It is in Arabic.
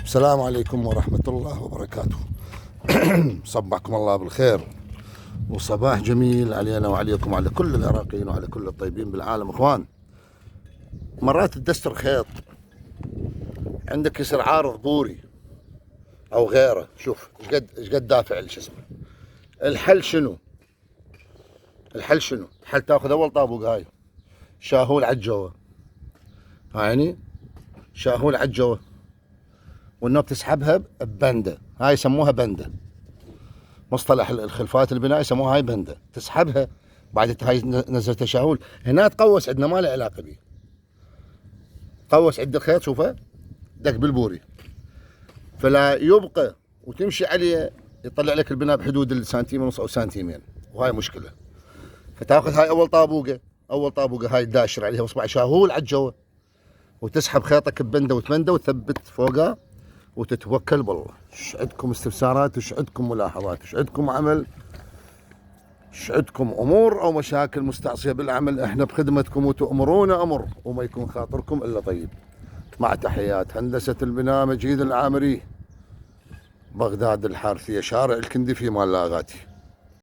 السلام عليكم ورحمة الله وبركاته. صبحكم الله بالخير وصباح جميل علينا وعليكم وعلى كل العراقيين وعلى كل الطيبين بالعالم. اخوان، مرات تدستر خيط عندك يصير عارض بوري او غيره، شوف ايش قد دافع شو اسمه. الحل شنو؟ الحل تاخذ اول طابوق هاي شاهول عالجوه، يعني شاهول عالجوه، والنوب تسحبها ببنده، هاي يسموها بنده، مصطلح الخلفات البناء يسموها هاي بنده، تسحبها بعد هاي نزلت شاهول هنا تقوس، عندنا ما له علاقه به، قوس عند الخيط شوفه دق بالبوري فلا يبقى وتمشي عليه يطلع لك البناء بحدود السنتيم ونص او سنتيمين، وهاي مشكله. فتاخذ هاي اول طابوقه هاي داشر عليها واصبع شاهول على الجو، وتسحب خيطك ببنده وتمنده وتثبت فوقها وتتوكل بالله. ايش عندكم استفسارات؟ ايش عندكم ملاحظات؟ ايش عندكم عمل؟ ايش عندكم امور او مشاكل مستعصيه بالعمل؟ احنا بخدمتكم وتؤمرونا امر وما يكون خاطركم الا طيب. مع تحيات هندسه البناء مجيد العامري، بغداد الحارثيه، شارع الكندي في مال لاغاتي.